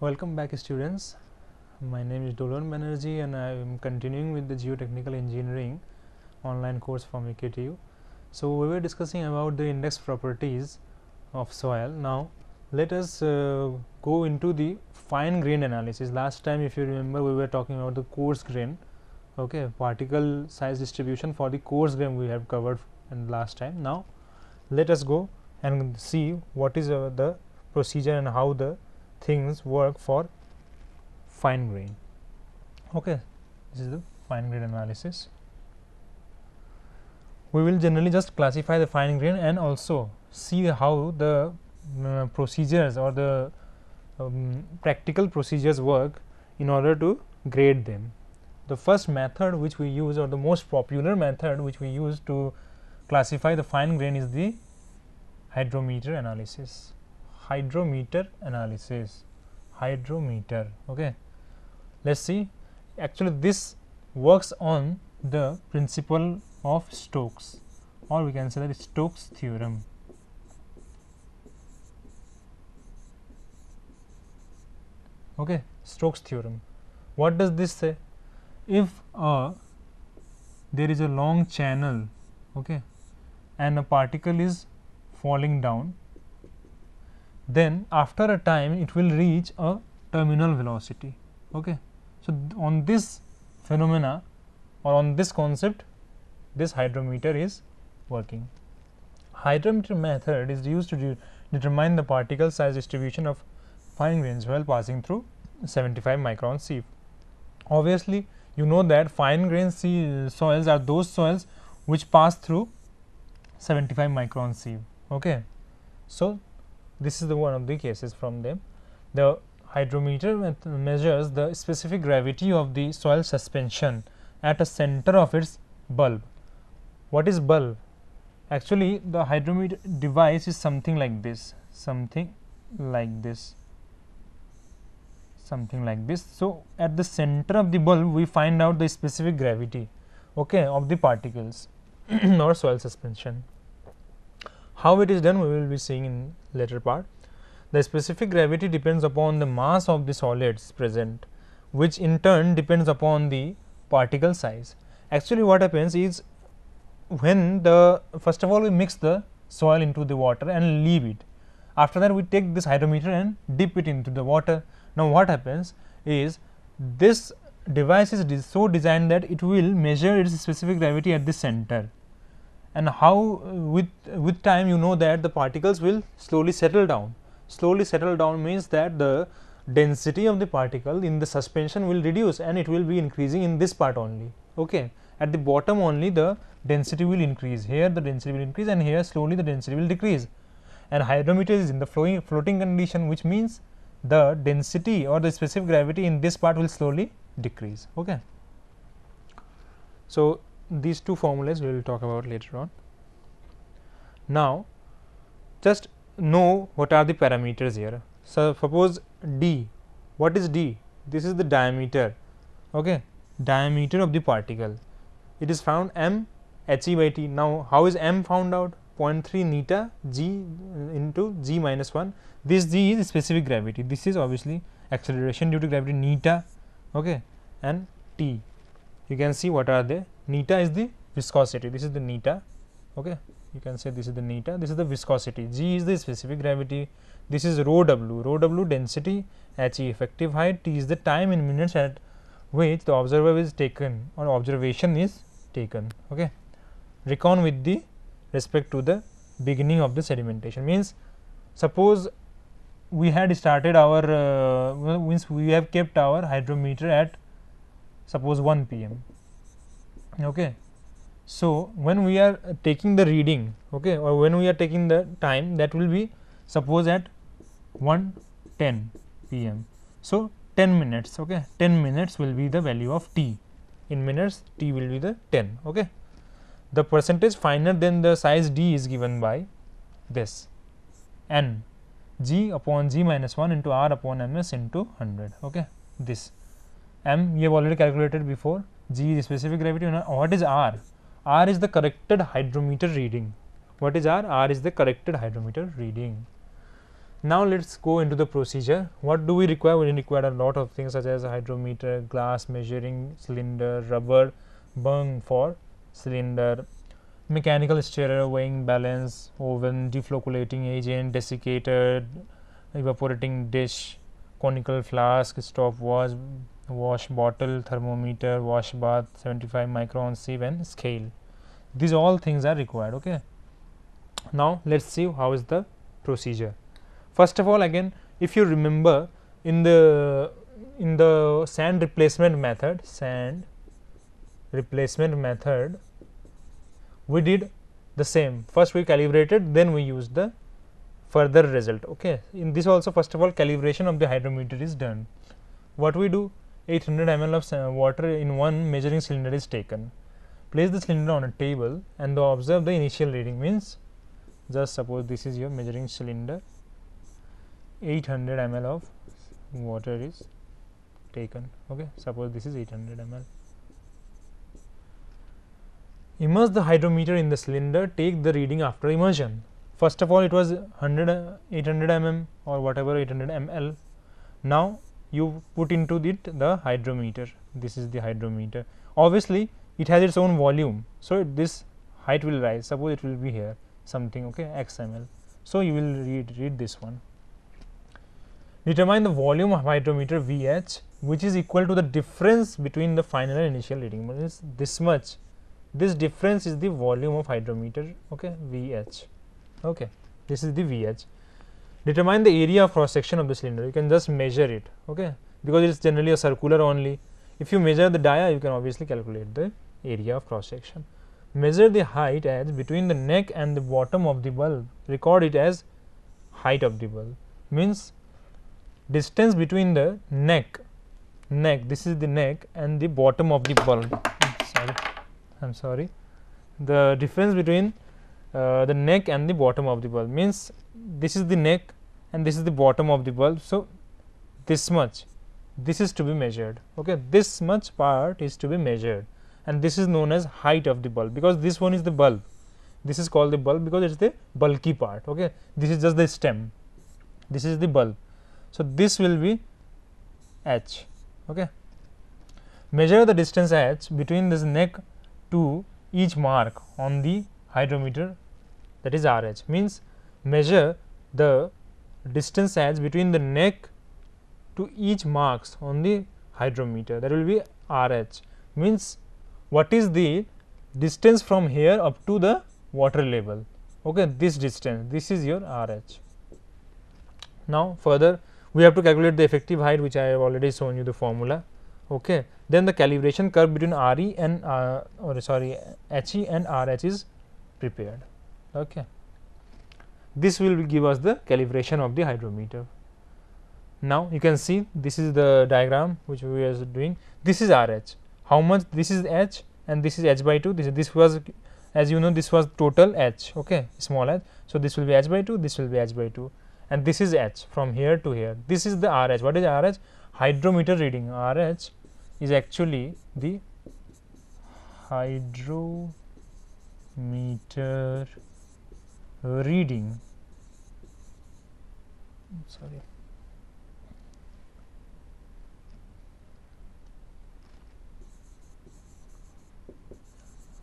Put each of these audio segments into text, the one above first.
Welcome back, students. My name is Dolan Banerjee and I am continuing with the Geotechnical Engineering online course from EKTU. So we were discussing about the index properties of soil. Now let us go into the fine grained analysis. Last time, if you remember, we were talking about the coarse grain, particle size distribution for the coarse grain we have covered in last time. Now let us go and see what is the procedure and how the things work for fine grain. This is the fine grain analysis. We will generally just classify the fine grain and also see how the procedures or the practical procedures work in order to grade them. The first method which we use, or the most popular method which we use to classify the fine grain, is the hydrometer analysis. Hydrometer. Okay, let's see. Actually, this works on the principle of Stokes, or we can say that Stokes theorem. Okay, Stokes theorem. What does this say? If there is a long channel, and a particle is falling down, then after a time it will reach a terminal velocity. So on this phenomena or on this concept, this hydrometer is working. Hydrometer method is used to determine the particle size distribution of fine grains while passing through 75 micron sieve. Obviously, you know that fine grain soils are those soils which pass through 75 micron sieve. So this is the one of the cases from them. The hydrometer measures the specific gravity of the soil suspension at a center of its bulb. What is bulb? Actually, the hydrometer device is something like this. So at the center of the bulb, we find out the specific gravity, of the particles or soil suspension. How it is done, we will be seeing in later part. The specific gravity depends upon the mass of the solids present, which in turn depends upon the particle size. Actually, what happens is, when first of all we mix the soil into the water and leave it. After that, we take this hydrometer and dip it into the water. Now what happens is, this device is so designed that it will measure its specific gravity at the center. And how with time, you know that the particles will slowly settle down. Slowly settle down means that the density of the particle in the suspension will reduce and it will be increasing in this part only. At the bottom only the density will increase. Here the density will increase and here slowly the density will decrease. And hydrometer is in the floating condition, which means the density or the specific gravity in this part will slowly decrease. So these two formulas we will talk about later on. Now just know what are the parameters here. So suppose d. What is d? This is the diameter. Diameter of the particle. It is found m He by t. Now how is m found out? 0.3 neta g into g minus 1. This g is specific gravity. This is obviously acceleration due to gravity, neta, and t. You can see what are they. Neta is the viscosity. This is the neta. You can say this is the neta. This is the viscosity. G is the specific gravity. This is rho w. Rho w density, He effective height, t is the time in minutes at which the observer is taken or observation is taken. Recon with the respect to the beginning of the sedimentation. Means suppose we had started our means we have kept our hydrometer at suppose 1 p.m. So when we are taking the reading, or when we are taking the time, that will be suppose at 1:10 p.m. So 10 minutes. 10 minutes will be the value of t. In minutes, t will be the 10. The percentage finer than the size d is given by this n, g upon g minus 1 into r upon ms into 100. This m we have already calculated before. G is specific gravity. What is r? R is the corrected hydrometer reading. What is R? R is the corrected hydrometer reading. Now let's go into the procedure. What do we require? We require a lot of things such as a hydrometer, glass measuring cylinder, rubber bung for cylinder, mechanical stirrer, weighing balance, oven, deflocculating agent, desiccator, evaporating dish, conical flask, stopwatch, wash bottle, thermometer, wash bath, 75 micron sieve and scale. These all things are required. Okay. Now let's see how is the procedure. First of all, again, if you remember in the sand replacement method, we did the same. First we calibrated, then we used the further result. Okay. In this also, first of all, calibration of the hydrometer is done. What we do? 800 ml of water in one measuring cylinder is taken. Place the cylinder on a table and observe the initial reading. Means, just suppose this is your measuring cylinder, 800 ml of water is taken. Okay. Suppose this is 800 ml. Immerse the hydrometer in the cylinder, take the reading after immersion. First of all, it was 800 mm or whatever 800 ml. Now you put into it the hydrometer. This is the hydrometer. Obviously, it has its own volume, so this height will rise. Suppose it will be here something, okay, x ml. So you will read this one. Determine the volume of hydrometer VH, which is equal to the difference between the final and initial reading. Means this much. This difference is the volume of hydrometer. Okay, VH. Okay, this is the VH. Determine the area of cross section of the cylinder. You can just measure it. Okay, because it is generally a circular only. If you measure the dia, you can obviously calculate the area of cross section. Measure the height as between the neck and the bottom of the bulb. Record it as height of the bulb. Means distance between the neck, this is the neck, and the bottom of the bulb. I'm sorry, the difference between the neck and the bottom of the bulb, means this is the neck and this is the bottom of the bulb. So this much, this is to be measured. Okay, this much part is to be measured, and this is known as height of the bulb, because this one is the bulb. This is called the bulb because it is the bulky part. Okay, this is just the stem, this is the bulb. So this will be h. Okay, measure the distance h between this neck to each mark on the hydrometer, that is RH. Means measure the distance h between the neck to each marks on the hydrometer, that will be RH. Means what is the distance from here up to the water level. Okay, this distance, this is your RH. Now further we have to calculate the effective height, which I have already shown you the formula. Okay. Then the calibration curve between RE and HE and RH is prepared. Okay. This will give us the calibration of the hydrometer. Now you can see this is the diagram which we are doing. This is RH. How much? This is H and this is H by 2. This was, as you know, this was total H. Okay, small h. So this will be H by 2. This will be H by 2, and this is H from here to here. This is the RH. What is RH? Hydrometer reading. RH is actually the hydrometer reading. Sorry.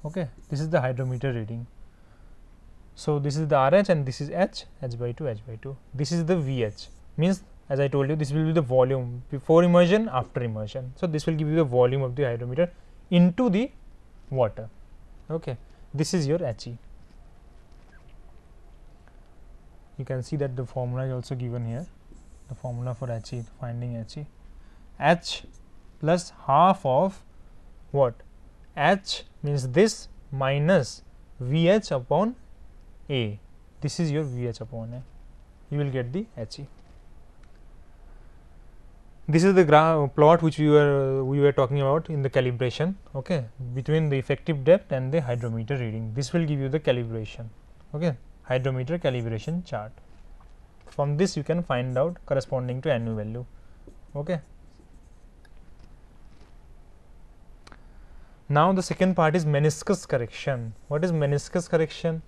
Okay, this is the hydrometer reading. So this is the RH and this is H by 2, H by 2. This is the VH. Means, as I told you, this will be the volume before immersion, after immersion. So this will give you the volume of the hydrometer into the water. Okay, this is your HE. You can see that the formula is also given here. The formula for HE, finding HE. H plus half of what? H means this minus VH upon A. This is your VH upon A. You will get the HE. This is the plot which we were talking about in the calibration. Okay, between the effective depth and the hydrometer reading. This will give you the calibration. Okay, hydrometer calibration chart. From this you can find out corresponding to NU value. Okay. Now the second part is meniscus correction. What is meniscus correction?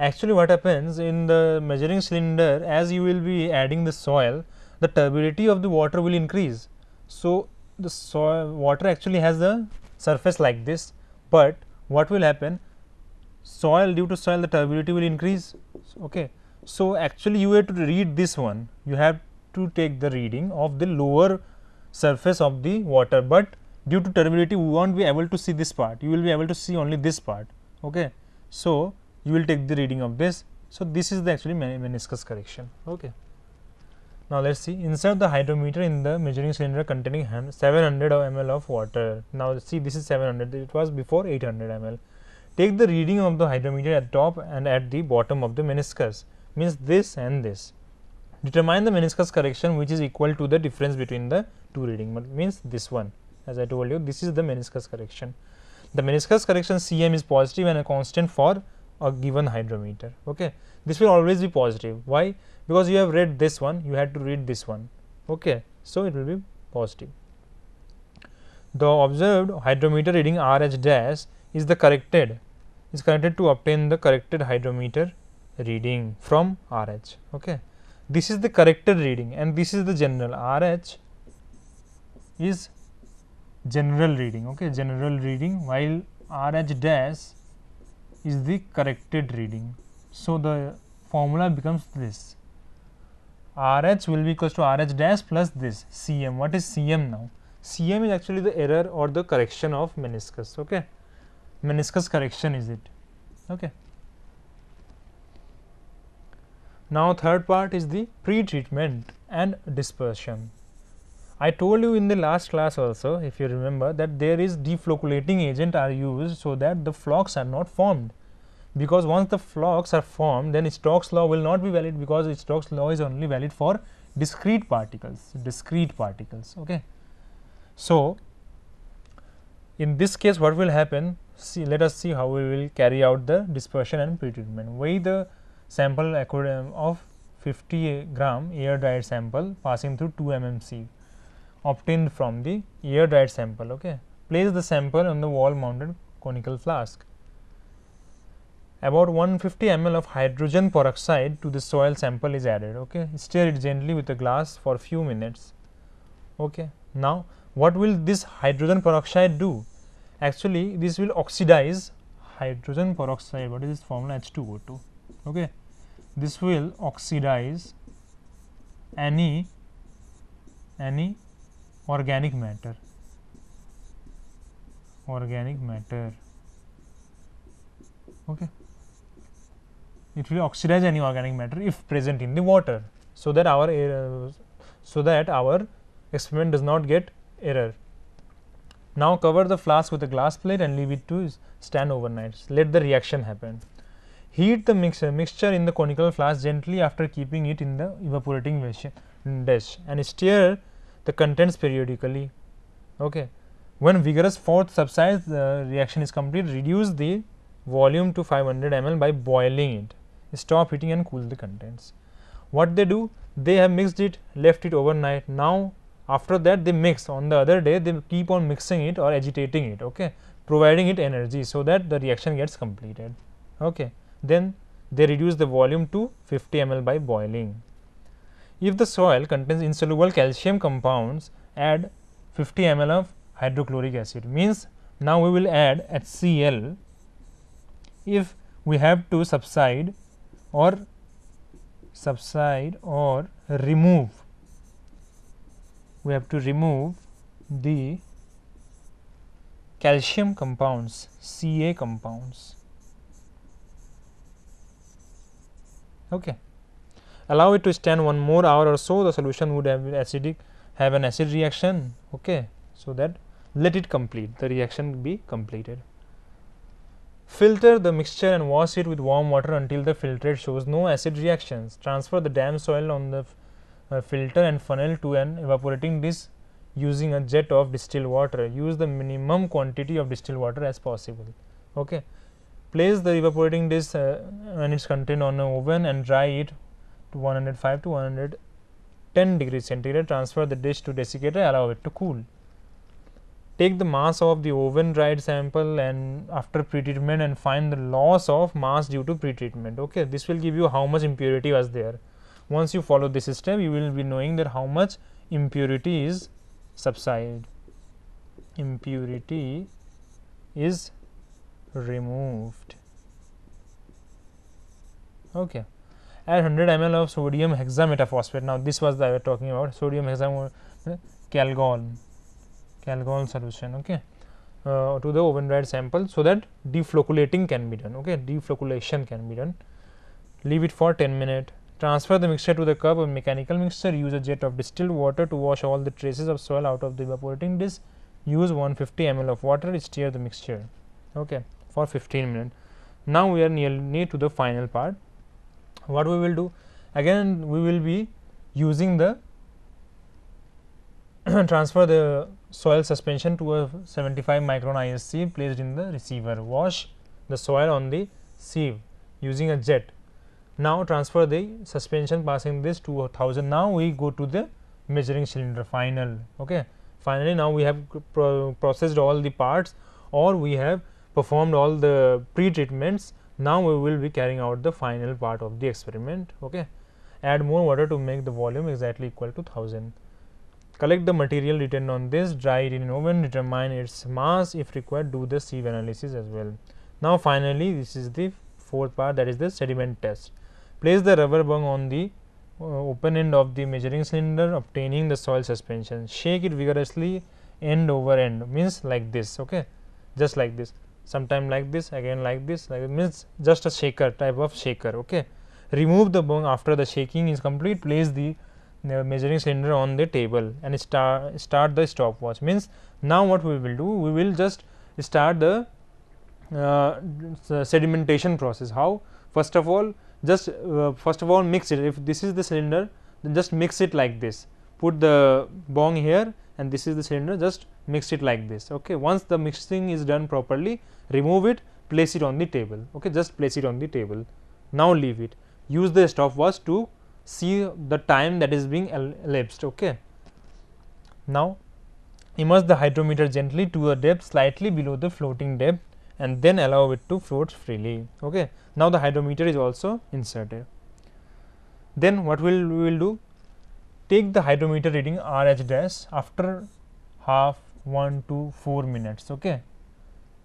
Actually what happens in the measuring cylinder, as you will be adding the soil, the turbidity of the water will increase. So, the soil water actually has a surface like this, but what will happen, soil, due to soil the turbidity will increase. Okay. So, actually you have to read this one, you have to take the reading of the lower surface of the water, but due to turbidity we won't be able to see this part, you will be able to see only this part. Okay. So, you will take the reading of this. So, this is the actually meniscus correction. Okay. Now, let us see, insert the hydrometer in the measuring cylinder containing 700 ml of water. Now, see, this is 700, it was before 800 ml. Take the reading of the hydrometer at top and at the bottom of the meniscus, means this and this. Determine the meniscus correction which is equal to the difference between the two reading, means this one. As I told you, this is the meniscus correction. The meniscus correction Cm is positive and a constant for a given hydrometer. Okay. This will always be positive. Why? Because you have read this one, you had to read this one. Okay. So, it will be positive. The observed hydrometer reading RH dash is corrected to obtain the corrected hydrometer reading from RH. Okay. This is the corrected reading and this is the general. RH is general reading, okay, general reading, while RH dash is the corrected reading. So, the formula becomes this, RH will be equals to RH dash plus this Cm. What is Cm now? Cm is actually the error or the correction of meniscus. Okay. Meniscus correction is it. Okay. Now, third part is the pre-treatment and dispersion. I told you in the last class also, if you remember, that there is deflocculating agent are used so that the flocks are not formed, because once the flocks are formed, then Stokes law will not be valid, because Stokes law is only valid for discrete particles. Okay. So, in this case what will happen, see, let us see how we will carry out the dispersion and pretreatment. Weigh the sample of 50 gram air dried sample passing through 2 mm sieve obtained from the air dried sample. Okay. Place the sample on the wall mounted conical flask. About 150 ml of hydrogen peroxide to the soil sample is added. Okay. Stir it gently with a glass for few minutes. Okay. Now, what will this hydrogen peroxide do? Actually, this will oxidize hydrogen peroxide. What is this formula? H2O2. Okay. This will oxidize any organic matter. Okay. It will oxidize any organic matter if present in the water, so that our experiment does not get error. Now, cover the flask with a glass plate and leave it to stand overnight. Let the reaction happen. Heat the mixture in the conical flask gently after keeping it in the evaporating dish and stir the contents periodically. Okay. When vigorous force subsides, the reaction is complete. Reduce the volume to 500 ml by boiling it. Stop heating and cool the contents. What they do? They have mixed it, left it overnight. Now, after that they mix, on the other day they keep on mixing it or agitating it, okay, providing it energy so that the reaction gets completed. Okay. Then they reduce the volume to 50 ml by boiling. If the soil contains insoluble calcium compounds, add 50 ml of hydrochloric acid, means now we will add HCl if we have to subside or remove, we have to remove the calcium compounds, Ca compounds. Okay. Allow it to stand 1 more hour or so, the solution would have an acid reaction. Okay. So, that let it complete, the reaction be completed. Filter the mixture and wash it with warm water until the filtrate shows no acid reactions. Transfer the damp soil on the filter and funnel to an evaporating dish using a jet of distilled water. Use the minimum quantity of distilled water as possible. Okay. Place the evaporating dish and its content on an oven and dry it to 105 to 110 degrees centigrade. Transfer the dish to desiccator, allow it to cool. take the mass of the oven dried sample and after pretreatment and find the loss of mass due to pretreatment. Okay, this will give you how much impurity was there. Once you follow this step, you will be knowing that how much impurity is subside, impurity is removed. Okay, add 100 ml of sodium hexametaphosphate. Now this was I was talking about sodium calgon solution. Okay, to the oven dried sample so that deflocculating can be done. Okay, deflocculation can be done. Leave it for 10 minutes. Transfer the mixture to the cup of mechanical mixture. Use a jet of distilled water to wash all the traces of soil out of the evaporating dish. Use 150 ml of water. Stir the mixture. Okay, for 15 minutes. Now we are near to the final part. What we will do? Again, we will be using the transfer the soil suspension to a 75 micron IS sieve placed in the receiver. Wash the soil on the sieve using a jet. Now transfer the suspension passing this to 1000. Now we go to the measuring cylinder final. Okay, finally now we have processed all the parts, or we have performed all the pre-treatments. Now we will be carrying out the final part of the experiment. Okay, add more water to make the volume exactly equal to 1000. Collect the material written on this, dry it in an oven, determine its mass, if required do the sieve analysis as well. Now finally this is the fourth part, that is the sediment test. Place the rubber bung on the open end of the measuring cylinder, obtaining the soil suspension. Shake it vigorously end over end, means like this. Okay, just like this, sometime like this, again like this, like means just a shaker type of shaker. Okay, remove the bung after the shaking is complete. Place the measuring cylinder on the table and start the stopwatch. Means now what we will do, we will just start the sedimentation process. How? First of all mix it. If this is the cylinder, then just mix it like this. Put the bong here and this is the cylinder, just mix it like this. Okay, once the mixing is done properly, remove it, place it on the table. Okay, just place it on the table. Now leave it. Use the stopwatch to see the time that is being elapsed. Okay, now immerse the hydrometer gently to a depth slightly below the floating depth and then allow it to float freely. Okay, now the hydrometer is also inserted. Then what we will do, take the hydrometer reading RH dash after half 1 to 4 minutes. Okay,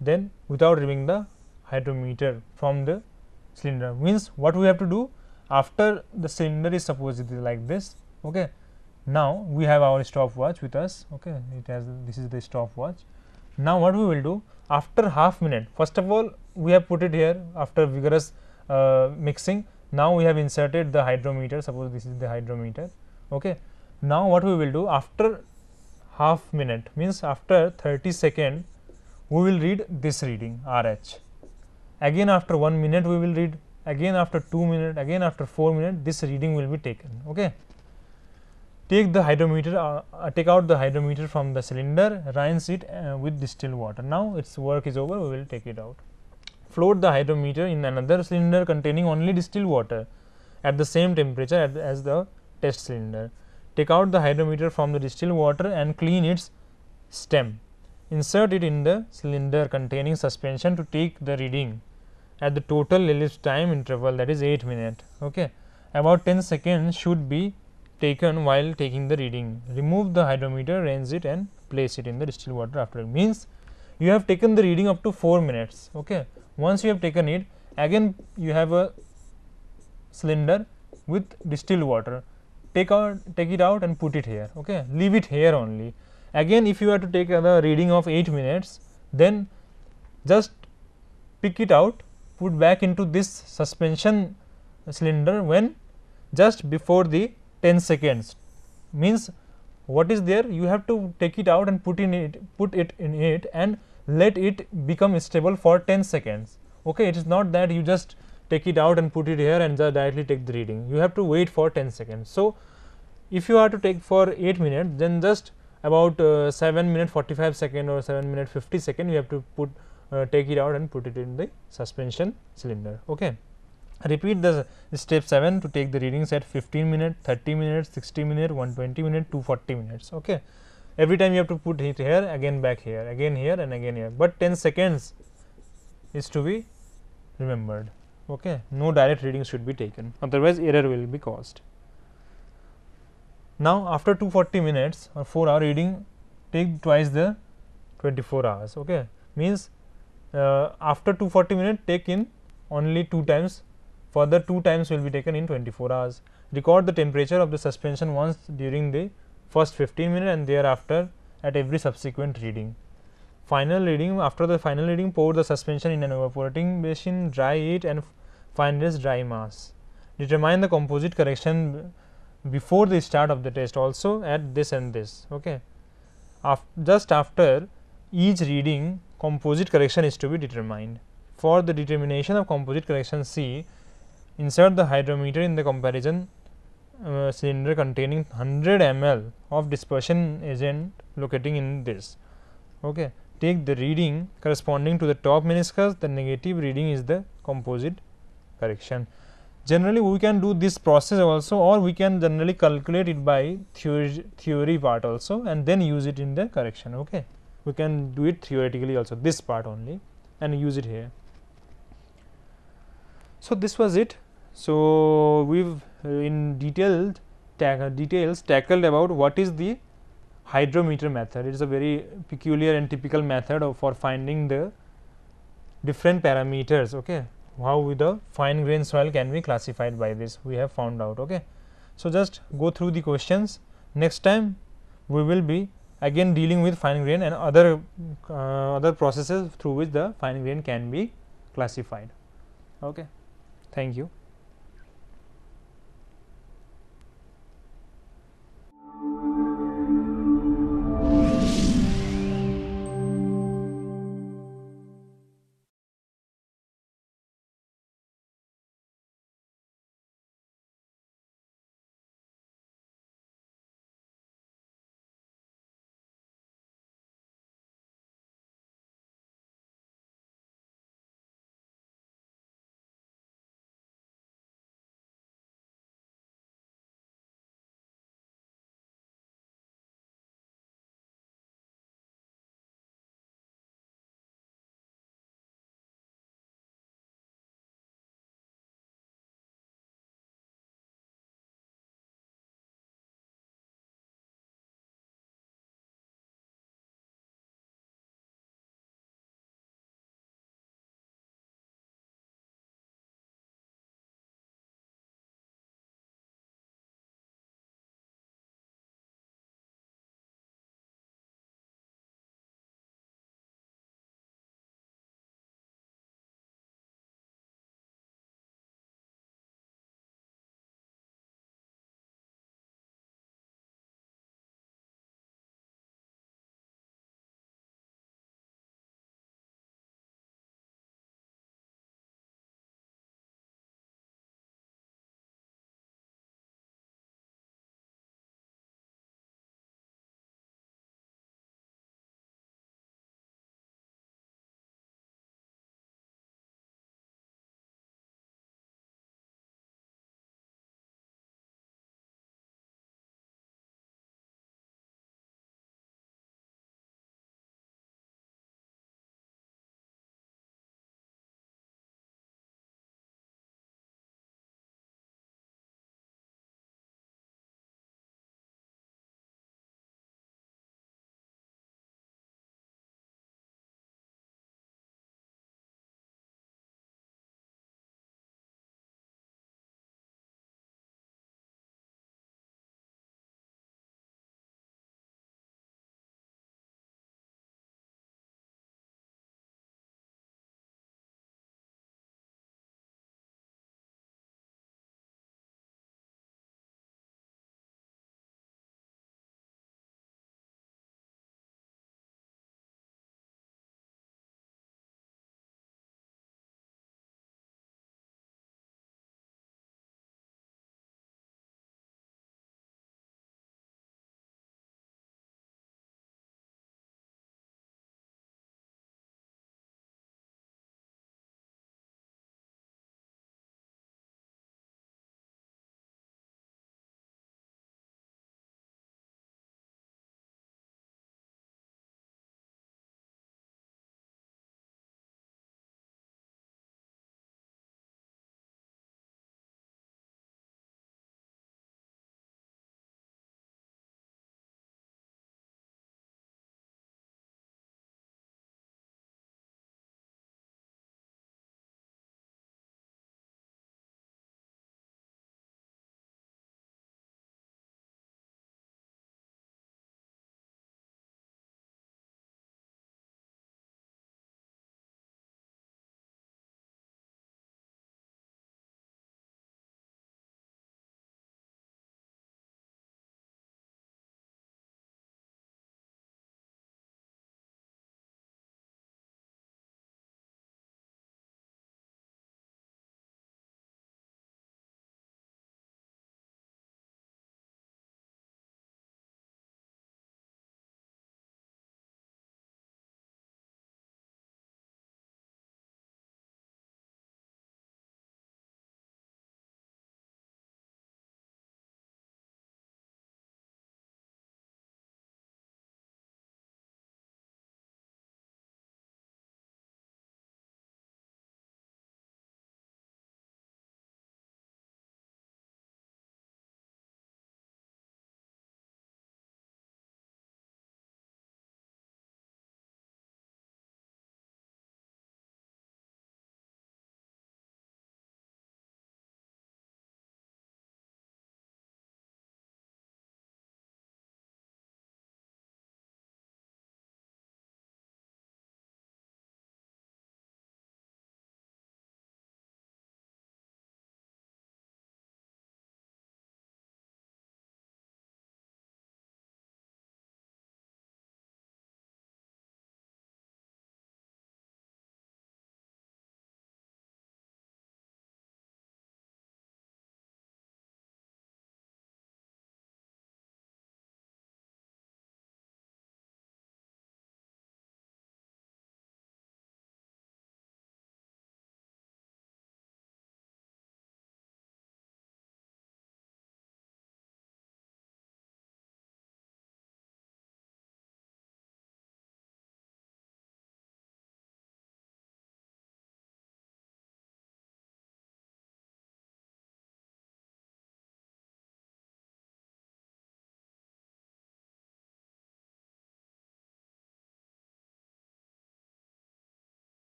then without removing the hydrometer from the cylinder. Means what we have to do, after the cylinder is supposedly like this. Okay, now we have our stopwatch with us. Okay, it has, this is the stopwatch. Now what we will do, after half minute, first of all we have put it here after vigorous mixing. Now we have inserted the hydrometer, suppose this is the hydrometer. Okay, now what we will do, after half minute, means after 30 seconds, we will read this reading RH. Again after 1 minute we will read, again after 2 minutes, again after 4 minutes, this reading will be taken. Okay, take the hydrometer, take out the hydrometer from the cylinder, rinse it with distilled water. Now its work is over, we will take it out. Float the hydrometer in another cylinder containing only distilled water at the same temperature as the test cylinder. Take out the hydrometer from the distilled water and clean its stem. Insert it in the cylinder containing suspension to take the reading at the total elapsed time interval, that is 8 minutes. Okay, about 10 seconds should be taken while taking the reading. Remove the hydrometer, rinse it and place it in the distilled water after. Means you have taken the reading up to 4 minutes. Okay, once you have taken it, again you have a cylinder with distilled water, take it out and put it here. Okay, leave it here only. Again if you have to take the reading of 8 minutes, then just pick it out, put back into this suspension cylinder when just before the 10 seconds. Means what is there, you have to take it out and put it in it and let it become stable for 10 seconds. Okay, it is not that you just take it out and put it here and just directly take the reading. You have to wait for 10 seconds. So if you are to take for 8 minutes, then just about 7 minutes 45 seconds or 7 minutes 50 seconds you have to take it out and put it in the suspension cylinder. Okay, repeat the step 7 to take the readings at 15 minutes, 30 minutes, 60 minutes, 120 minutes, 240 minutes. Okay, Every time you have to put it here, again back here, again here, and again here, but 10 seconds is to be remembered. Okay, no direct reading should be taken, otherwise error will be caused. Now, after 240 minutes or 4-hour reading, take twice the 24 hours. Okay, means after 240 minutes, take in only 2 times. Further 2 times will be taken in 24 hours. Record the temperature of the suspension once during the first 15 minutes and thereafter at every subsequent reading. Final reading, after the final reading, pour the suspension in an evaporating basin, dry it and find its dry mass. Determine the composite correction before the start of the test also at this and this. Okay. Just after each reading, composite correction is to be determined. For the determination of composite correction, see, insert the hydrometer in the comparison cylinder containing 100 ml of dispersion agent locating in this. Okay. Take the reading corresponding to the top meniscus, the negative reading is the composite correction. Generally, we can do this process also, or we can generally calculate it by theory part also and then use it in the correction. Okay. We can do it theoretically also, this part only, and use it here. So, this was it. So, we have in details tackled about what is the hydrometer method. It is a very peculiar and typical method for finding the different parameters. Okay. How the fine grain soil can be classified by this, we have found out. Okay. So, just go through the questions. Next time we will be again dealing with fine grain and other processes through which the fine grain can be classified. Okay. Thank you.